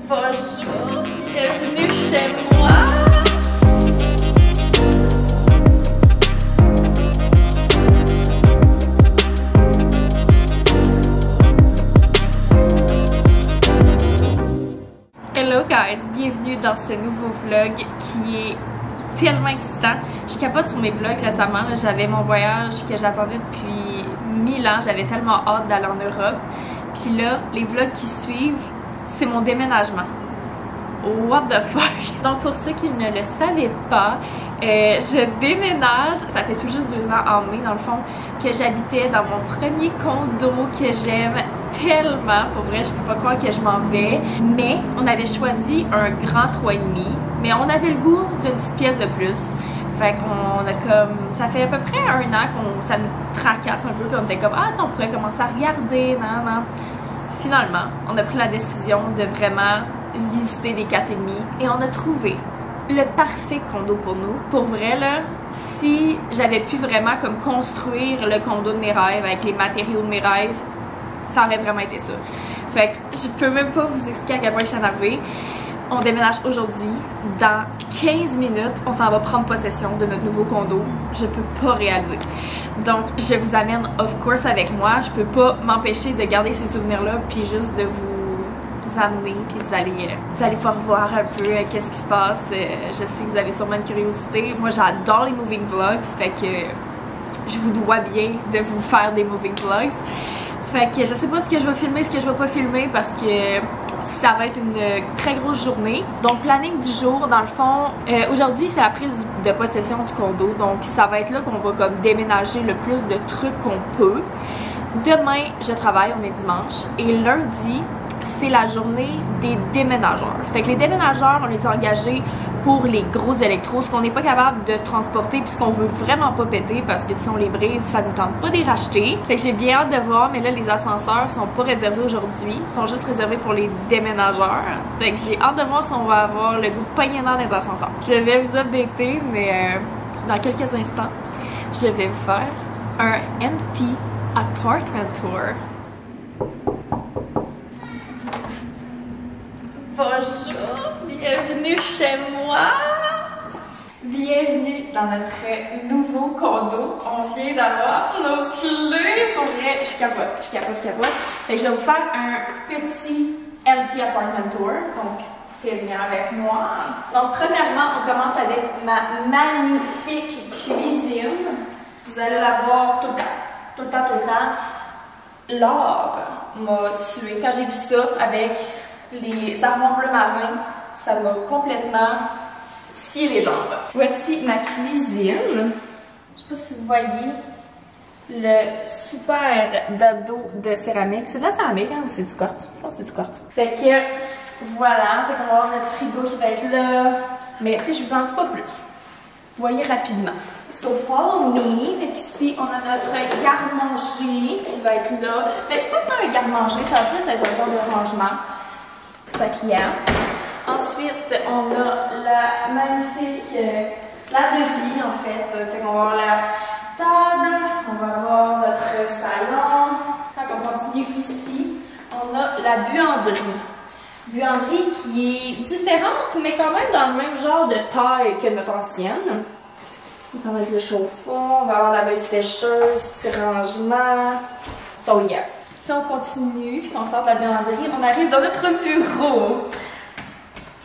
Bonjour, bienvenue chez moi. Hello guys, bienvenue dans ce nouveau vlog qui est tellement excitant. Je capote sur mes vlogs récemment. J'avais mon voyage que j'attendais depuis 1000 ans. J'avais tellement hâte d'aller en Europe. Puis là, les vlogs qui suivent, c'est mon déménagement. What the fuck? Donc pour ceux qui ne le savaient pas, je déménage, ça fait tout juste 2 ans en mai dans le fond, que j'habitais dans mon premier condo que j'aime tellement. Pour vrai, je peux pas croire que je m'en vais. Mais on avait choisi un grand 3,5, mais on avait le goût d'une petite pièce de plus. Fait qu'on a comme, ça fait à peu près 1 an qu'on, ça nous tracasse un peu, puis on était comme, ah, on pourrait commencer à regarder, non. Finalement, on a pris la décision de vraiment visiter des 4,5 et on a trouvé le parfait condo pour nous. Pour vrai, là, si j'avais pu vraiment comme construire le condo de mes rêves avec les matériaux de mes rêves, ça aurait vraiment été ça. Fait que je peux même pas vous expliquer à quel point je suis énervée. On déménage aujourd'hui. Dans 15 minutes, on s'en va prendre possession de notre nouveau condo. Je peux pas réaliser. Donc, je vous amène, of course, avec moi. Je peux pas m'empêcher de garder ces souvenirs-là puis juste de vous amener, puis vous allez pouvoir voir un peu qu'est-ce qui se passe. Je sais que vous avez sûrement une curiosité. Moi, j'adore les moving vlogs, fait que je vous dois bien de vous faire des moving vlogs. Fait que je sais pas ce que je vais filmer, ce que je vais pas filmer parce que ça va être une très grosse journée. Donc planning du jour, dans le fond, aujourd'hui c'est la prise de possession du condo. Donc ça va être là qu'on va comme déménager le plus de trucs qu'on peut. Demain, je travaille, on est dimanche. Et lundi, c'est la journée des déménageurs. Fait que les déménageurs, on les a engagés pour les gros électros, ce qu'on n'est pas capable de transporter puis ce qu'on veut vraiment pas péter parce que si on les brise, ça nous tente pas de les racheter. Fait que j'ai bien hâte de voir, mais là, les ascenseurs sont pas réservés aujourd'hui. Ils sont juste réservés pour les déménageurs. Fait que j'ai hâte de voir si on va avoir le goût de pogner dans les ascenseurs. Je vais vous updater, mais dans quelques instants, je vais vous faire un empty apartment tour. Bonjour, bienvenue chez moi. Bienvenue dans notre nouveau condo. On vient d'avoir nos clés. Pour vrai, je capote. Fait que je vais vous faire un petit empty apartment tour. Donc, c'est venir avec moi. Donc, premièrement, on commence avec ma magnifique cuisine. Vous allez la voir tout le temps. Laure m'a tuée. Quand j'ai vu ça avec les armoires bleu marin, ça m'a complètement scié les jambes. Voici ma cuisine. Je sais pas si vous voyez le super dado de céramique. C'est de la céramique, hein, ou c'est du quartz? Je pense que c'est du quartz. Fait que, voilà. Fait qu'on va avoir notre frigo qui va être là. Mais, tu sais, je vous en dis pas plus. Vous voyez rapidement. So, follow me. Fait qu'ici, on a notre garde-manger qui va être là. Mais c'est pas tant un garde-manger, ça va plus être un genre de rangement. Fait qu'il y a. Ensuite, on a la magnifique table de vie, en fait. Fait qu'on va avoir la table, on va avoir notre salon. Quand on continue ici, on a la buanderie. Buanderie qui est différente, mais quand même dans le même genre de taille que notre ancienne. Ça va être le chauffe-eau, on va avoir la veille sécheuse, petit rangement. So yeah. Si on continue, puis qu'on sort de la buanderie, on arrive dans notre bureau.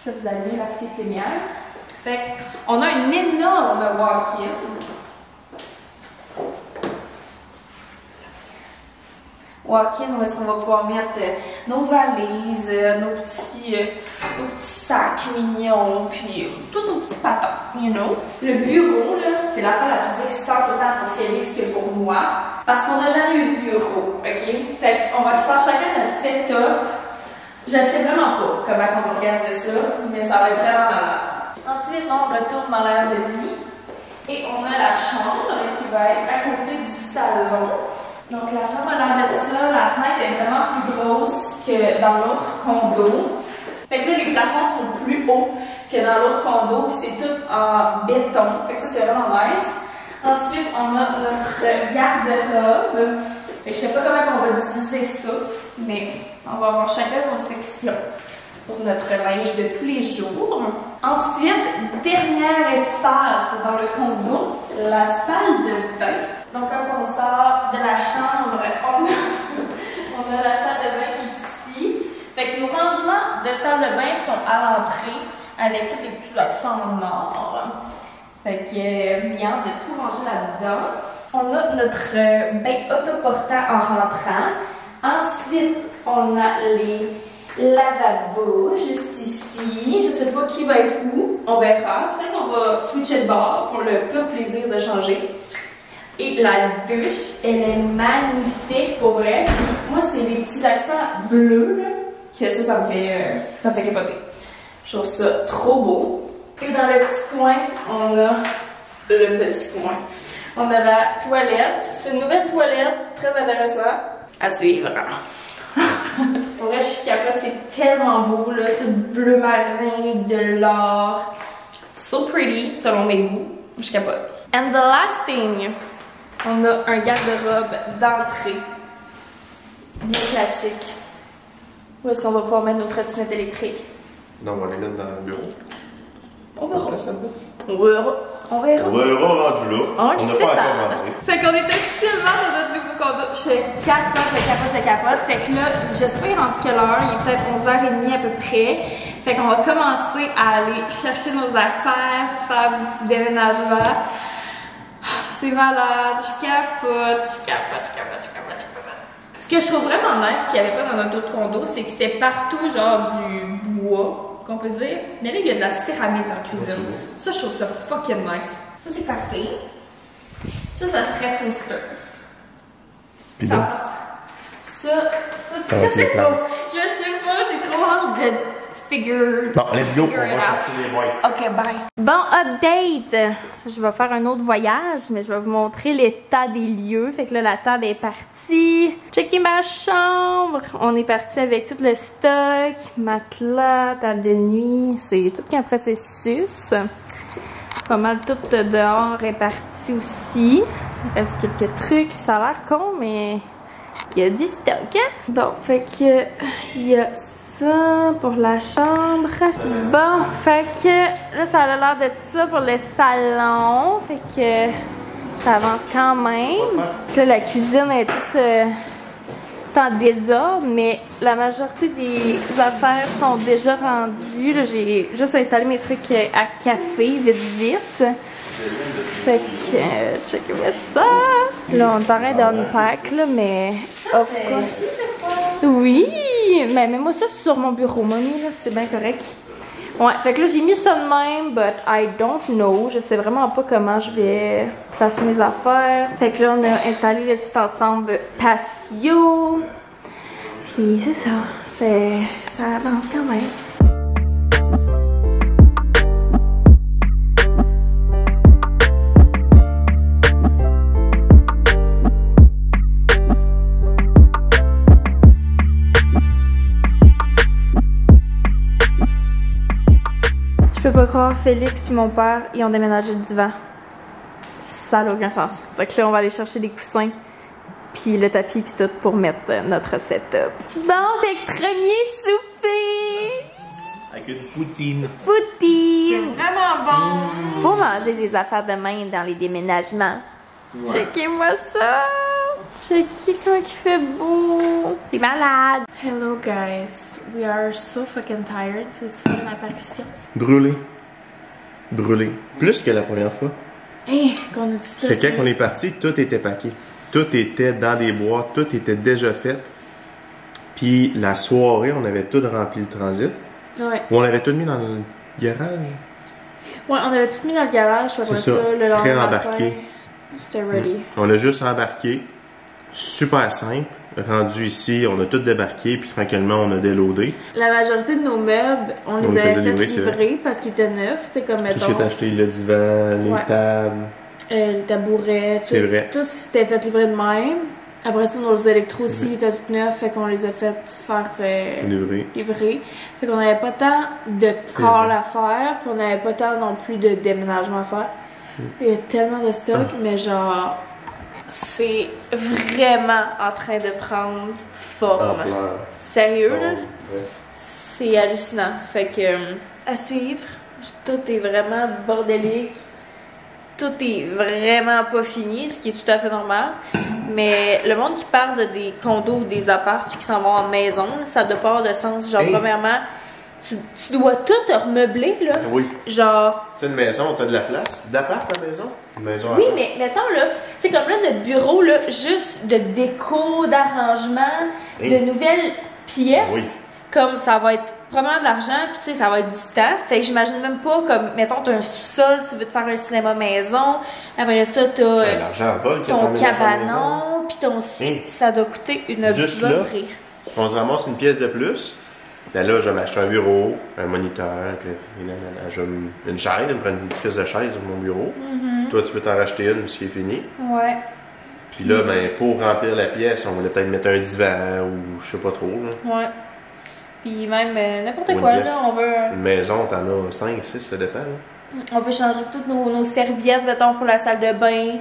Je vais vous allumer la petite lumière. Fait qu'on a une énorme walk-in. Walk-in où est-ce qu'on va pouvoir mettre nos valises, nos petits sacs mignons, puis toutes nos petites patates, you know. Le bureau, là, c'est l'affaire la plus excitante autant pour Félix que pour moi, parce qu'on n'a jamais eu de bureau, ok? Fait qu'on va se faire chacun notre setup. Je sais vraiment pas comment on va organiser ça, mais ça va être vraiment malade. Ensuite, on retourne dans l'aire de vie, et on a la chambre qui va être à côté du salon. Donc la chambre a l'air de ça, la fenêtre est vraiment plus grosse que dans l'autre condo. Fait que là, les plafonds sont plus hauts que dans l'autre condo, c'est tout en béton. Fait que ça, c'est vraiment nice. Ensuite, on a notre garde-robe. Fait que je sais pas comment on va diviser ça, mais on va avoir chacun nos sections. pour notre linge de tous les jours. Ensuite, dernier espace dans le condo, la salle de bain. Donc quand on sort de la chambre, on a la salle de bain qui est ici. Fait que nos rangements de salle de bain sont à l'entrée avec tous les petits accents en or. Fait que bien de tout ranger là-dedans. On a notre bain autoportant en rentrant. Ensuite, on a les lavabos juste ici. Je sais pas qui va être où. On verra. Peut-être qu'on va switcher de bord pour le pur plaisir de changer. Et la douche, elle est magnifique pour vrai. Puis moi, c'est les petits accents bleus là, que ça me fait capoter. Je trouve ça trop beau. Et dans le petit coin, on a le petit coin. On a la toilette. C'est une nouvelle toilette, très intéressante à suivre. Pour vrai, je suis capote, c'est tellement beau là, tout bleu marin, de l'or. So pretty, selon mes goûts. Je capote. And the last thing, on a un garde-robe d'entrée. Bien classique. Où est-ce qu'on va pouvoir mettre nos trottinettes électriques? Non, on va les mettre dans le bureau. On verra. On verra. On verra. On verra rendu là. On n'a pas encore rentré. Fait qu'on est officiellement dans notre nouveau condo. Je capote. Fait que là, je sais pas il est rendu quelle heure. Il est peut-être 11h30 à peu près. Fait qu'on va commencer à aller chercher nos affaires, faire du petit déménagement. C'est malade. Je capote. Ce que je trouve vraiment nice, qu'il n'y avait pas dans notre autre condo, c'est que c'était partout genre du bois, qu'on peut dire. Mais là, il y a de la céramique dans la cuisine. Ça, je trouve ça fucking nice. Ça, c'est parfait. Ça ferait toaster. Puis là? Ça, je sais pas, j'ai trop hâte de figure. Bon, let's go pour voir les whites. Ok, bye. Bon, update. Je vais faire un autre voyage, mais je vais vous montrer l'état des lieux. Fait que là, la table est partie. Checker ma chambre. On est parti avec tout le stock, matelas, table de nuit. C'est tout qu'un processus. Pas mal tout dehors est parti aussi. Il reste quelques trucs. Ça a l'air con, mais il y a du stock. Hein? Bon, fait que il y a ça pour la chambre. Bon, fait que là, ça a l'air de ça pour le salon. Fait que ça avance quand même. Là, la cuisine est toute en désordre, mais la majorité des affaires sont déjà rendues. Là, j'ai juste installé mes trucs à café, vite. Fait que, checkez-moi ça. Là, on paraît d'unpack, là, mais of course. Oui, mais mets-moi ça sur mon bureau, mamie, là, c'est bien correct. Ouais, fait que là, j'ai mis ça de même, but I don't know. Je sais vraiment pas comment je vais placer mes affaires. Fait que là, on a installé le petit ensemble patio. Puis c'est ça. Ça avance quand même. Je peux pas croire, Félix et mon père, ils ont déménagé le divan. Ça n'a aucun sens. Fait que là, on va aller chercher des coussins, puis le tapis, puis tout pour mettre notre setup. Bon, fait que premier souper! Avec une poutine. Poutine! C'est vraiment bon! Faut manger des affaires de même dans les déménagements. Ouais. Checkez-moi ça! Checkez comment il fait beau! C'est malade! Hello guys, we are so fucking tired. C'est faire une apparition. Brûlé. Plus que la première fois. Hey, qu'on a dit ça. C'est quand on est parti, tout était paqué. Tout était dans des boîtes, tout était déjà fait. Puis la soirée, on avait tout rempli le transit. Ouais. Ou on avait tout mis dans le garage. Ouais, on avait tout mis dans le garage. Après C'est ça, le lendemain pré-embarqué. matin, c'était ready. On a juste embarqué. Super simple. Rendu ici, on a tout débarqué, puis tranquillement, on a déloadé. La majorité de nos meubles, on les avait fait livrer parce qu'ils étaient neufs. Tu sais, comme Tout mettons. ce qui est acheté, le divan, les tables. Les tabourets, C'est vrai. tout c'était fait livrer de même. Après ça, nos électros aussi étaient tout neufs, fait qu'on les a fait faire livrer. Fait qu'on n'avait pas tant de call à faire, puis on n'avait pas tant non plus de déménagement à faire. Il y a tellement de stock, mais genre, c'est vraiment en train de prendre forme. Sérieux, là? C'est hallucinant. Fait que, à suivre, tout est vraiment bordélique. Tout est vraiment pas fini, ce qui est tout à fait normal. Mais le monde qui parle de des condos ou des apparts puis qui s'en vont en maison, ça doit pas avoir de sens. Genre, premièrement, tu dois tout remeubler, là. Oui. Genre. Tu sais, une maison, t'as de la place. D'appart à maison? Une maison Oui, mais mettons, là, tu sais, comme là, notre bureau, là, juste de déco, d'arrangement, de nouvelles pièces. Oui. Comme ça va être probablement de l'argent, puis tu sais, ça va être du temps. Fait que j'imagine même pas, comme, mettons, t'as un sous-sol, tu veux te faire un cinéma maison. Après ça, t'as ton cabanon, puis ton ça doit coûter une beurrée. On se ramasse une pièce de plus. Ben là, je vais m'acheter un bureau, un moniteur, une chaise, je me prends une pièce de chaise sur mon bureau. Toi, tu peux t'en racheter une si c'est fini. Ouais. Puis là, ben, pour remplir la pièce, on va peut-être mettre un divan ou je sais pas trop. Là. Ouais. Puis même n'importe quoi, là, on veut... Une maison, t'en as 5, 6, ça dépend. Là. On veut changer toutes nos serviettes, mettons, pour la salle de bain.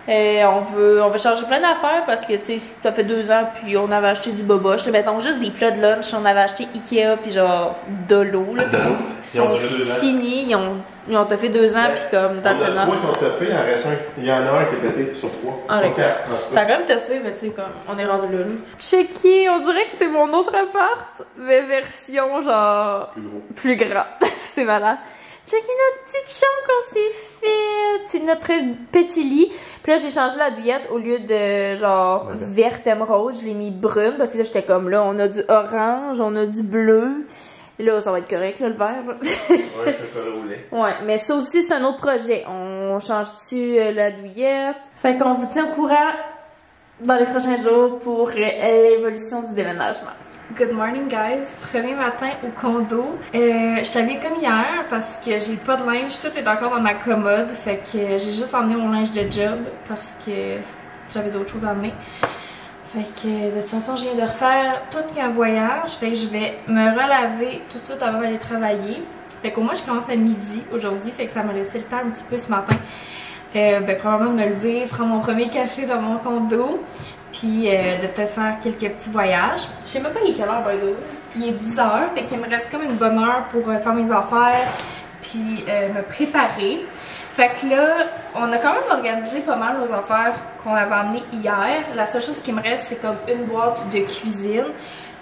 On veut changer plein d'affaires parce que, tu sais, ça fait 2 ans, puis on avait acheté du boboche. Mettons juste des plats de lunch, on avait acheté Ikea, puis genre de l'eau. Là. Ils sont finis, ils ont fait 2 ans, puis comme, that's enough. Moi, qu'on t'a fait, il y en a un qui est pété sur 3. Ça a quand même t'a fait, mais tu sais, comme, on est rendu là. Checky, on dirait que c'est mon autre appart, mais version genre plus grand. C'est malade. Checky notre petite chambre qu'on s'est faite. C'est notre petit lit. Puis là, j'ai changé la douillette au lieu de genre verte émeraude. Je l'ai mis brune parce que là, j'étais comme là, on a du orange, on a du bleu. Et là, ça va être correct, là, le vert. Ouais, chocolat au lait. Ouais, mais ça aussi, c'est un autre projet. On change-tu la douillette? Fait qu'on vous tient au courant dans les prochains jours pour l'évolution du déménagement. Good morning, guys. Premier matin au condo. Je suis habillée comme hier parce que j'ai pas de linge. Tout est encore dans ma commode. Fait que j'ai juste emmené mon linge de job parce que j'avais d'autres choses à emmener. Fait que de toute façon, je viens de refaire tout un voyage. Fait que je vais me relaver tout de suite avant d'aller travailler. Fait qu'au moins, je commence à midi aujourd'hui. Fait que ça m'a laissé le temps un petit peu ce matin. Probablement de me lever, prendre mon premier café dans mon condo. Puis de peut-être faire quelques petits voyages. Je sais même pas il est quelle heure, by the way. Il est 10h, fait qu'il me reste comme une bonne heure pour faire mes affaires, puis me préparer. Fait que là, on a quand même organisé pas mal nos affaires qu'on avait amenées hier. La seule chose qui me reste, c'est comme une boîte de cuisine.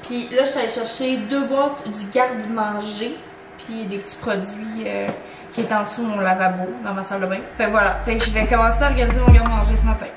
Puis là, je suis allée chercher 2 boîtes du garde-manger, puis des petits produits qui étaient en dessous de mon lavabo, dans ma salle de bain. Fait que voilà, fait que je vais commencer à organiser mon garde-manger ce matin.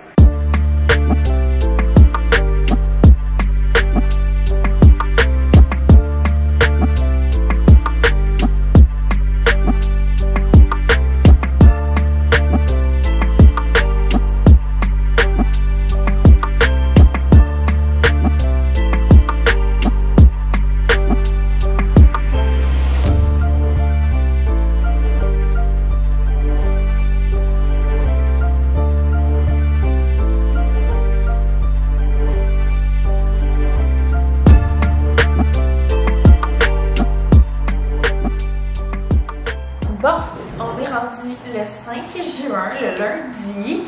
Le 5 juin, le lundi.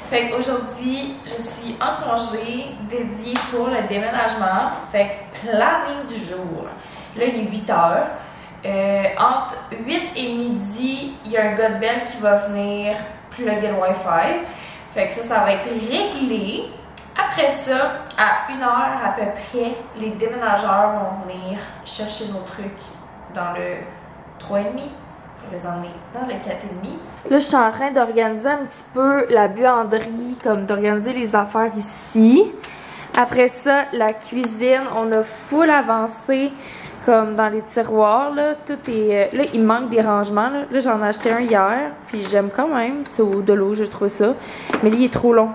Fait qu'aujourd'hui, je suis en congé dédié pour le déménagement. Fait que planning du jour. Là, il est 8 heures. Entre 8 et midi, il y a un gars de Bell qui va venir plugger le Wi-Fi. Fait que ça va être réglé. Après ça, à 1 heure à peu près, les déménageurs vont venir chercher nos trucs dans le 3,5. Les emmener dans le 4,5. Là, je suis en train d'organiser un petit peu la buanderie, comme d'organiser les affaires ici. Après ça, la cuisine, on a full avancé, comme dans les tiroirs, là. Tout est... là, il manque des rangements, là. Là, j'en ai acheté un hier, puis j'aime quand même. C'est au de l'eau, je trouve ça. Mais lui, il est trop long.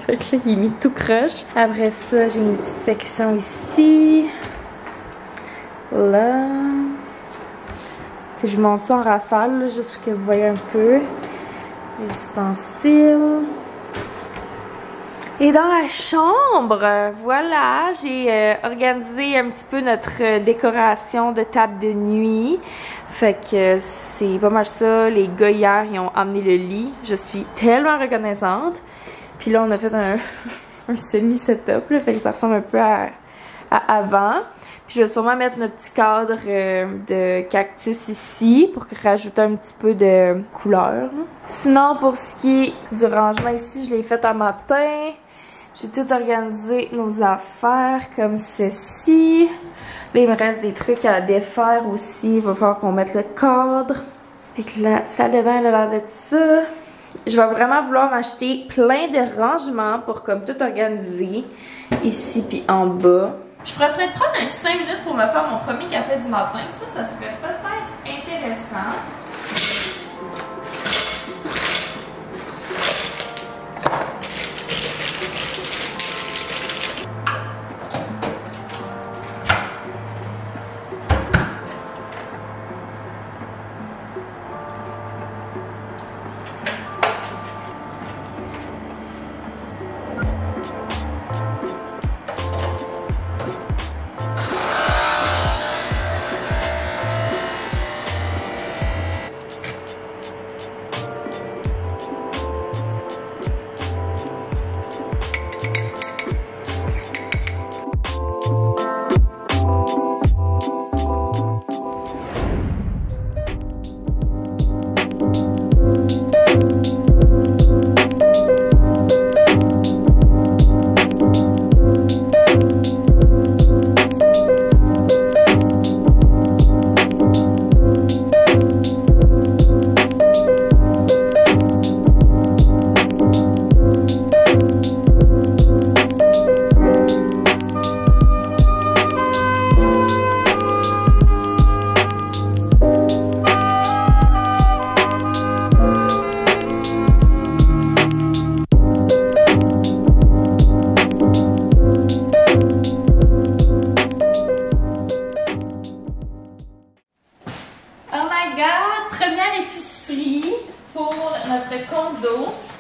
Fait que là, il est mis tout croche. Après ça, j'ai une petite section ici. Là... Je monte ça en rafale, là, juste pour que vous voyez un peu les ustensiles. Et dans la chambre, voilà, j'ai organisé un petit peu notre décoration de table de nuit. Fait que c'est pas mal ça. Les gars hier, ils ont amené le lit. Je suis tellement reconnaissante. Puis là, on a fait un semi-setup, là, fait que ça ressemble un peu à à avant. Puis je vais sûrement mettre notre petit cadre de cactus ici pour rajouter un petit peu de couleur. Sinon, pour ce qui est du rangement ici, je l'ai fait à matin. J'ai tout organisé nos affaires comme ceci. Là, il me reste des trucs à défaire aussi. Il va falloir qu'on mette le cadre. Fait que la salle de bain a l'air d'être ça. Je vais vraiment vouloir m'acheter plein de rangements pour comme tout organiser. Ici puis en bas. Je pourrais peut-être prendre un 5 minutes pour me faire mon premier café du matin. Ça serait peut-être intéressant.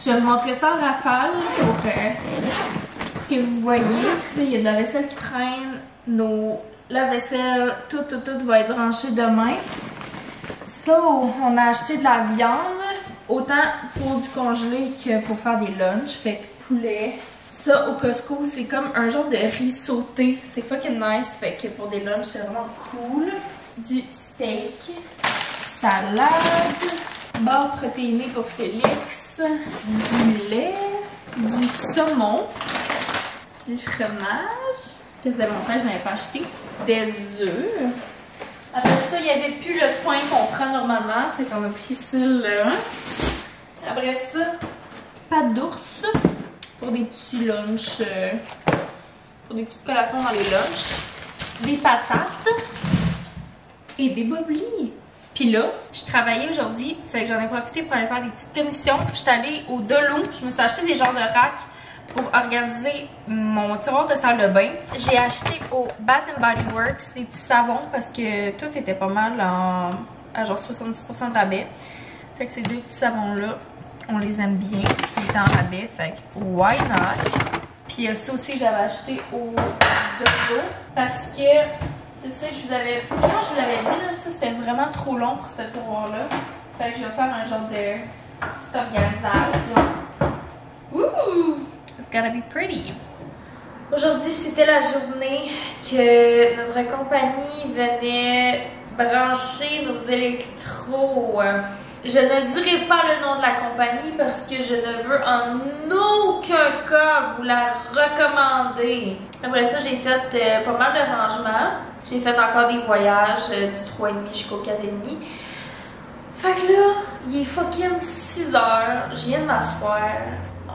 Je vais vous montrer ça en rafale pour que vous voyez. Là, il y a de la vaisselle qui traîne. La vaisselle, tout va être branché demain. So, on a acheté de la viande, autant pour du congelé que pour faire des lunchs. Fait que poulet. Ça, au Costco, c'est comme un genre de riz sauté. C'est fucking nice. Fait que pour des lunchs, c'est vraiment cool. Du steak. Salade. Barre protéinée pour Félix, du lait, du saumon, du fromage, qu'est-ce que montage je n'avais pas acheté, des œufs. Après ça, il n'y avait plus le foin qu'on prend normalement, fait qu'on a pris celui-là. Après ça, pâte d'ours pour des petits lunchs, pour des petites collations dans les lunchs, des patates et des boblis. Puis là, je travaillais aujourd'hui, fait que j'en ai profité pour aller faire des petites commissions. Je suis allée au Delo, je me suis acheté des genres de racks pour organiser mon tiroir de salle de bain. J'ai acheté au Bath & Body Works des petits savons parce que tout était pas mal à genre 70% de rabais. Fait que ces deux petits savons-là, on les aime bien, puis ils étaient en rabais, fait que why not? Puis ça aussi, j'avais acheté au Delo parce que... C'est ça que je vous avais... Je pense que je vous l'avais dit, là, ça c'était vraiment trop long pour ce tiroir-là. Fait que je vais faire un genre de petite organisation. Ouh! It's gotta be pretty! Aujourd'hui, c'était la journée que notre compagnie venait brancher nos électros. Je ne dirai pas le nom de la compagnie parce que je ne veux en aucun cas vous la recommander. Après ça, j'ai fait pas mal de rangements. J'ai fait encore des voyages du 3,5 jusqu'au 4,5. Fait que là, il est fucking 6 heures. Je viens de m'asseoir.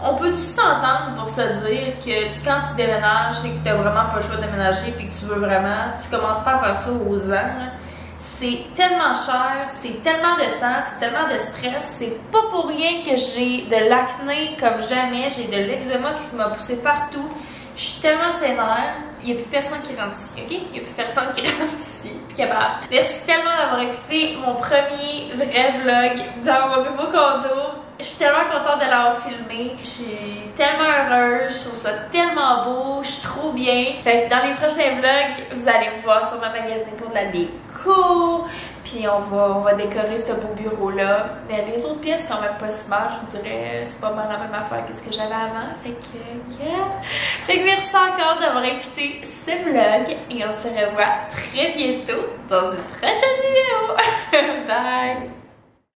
On peut-tu s'entendre pour se dire que quand tu déménages et que t'as vraiment pas le choix de déménager puis que tu veux vraiment, tu commences pas à faire ça aux ans. C'est tellement cher, c'est tellement de temps, c'est tellement de stress. C'est pas pour rien que j'ai de l'acné comme jamais. J'ai de l'eczéma qui m'a poussé partout. Je suis tellement sénère. Il n'y a plus personne qui rentre ici, ok? Il n'y a plus personne qui rentre ici. Plus capable. Merci tellement d'avoir écouté mon premier vrai vlog dans mon nouveau condo. Je suis tellement contente de l'avoir filmé. Je suis tellement heureuse. Je trouve ça tellement beau. Je suis trop bien. Fait que dans les prochains vlogs, vous allez me voir sur ma magasiner pour de la déco. Puis on va décorer ce beau bureau-là. Mais les autres pièces, quand même pas si mal. Je vous dirais, c'est pas mal la même affaire que ce que j'avais avant. Fait que, yeah! Fait que merci encore d'avoir écouté ce vlog. Et on se revoit très bientôt dans une prochaine vidéo.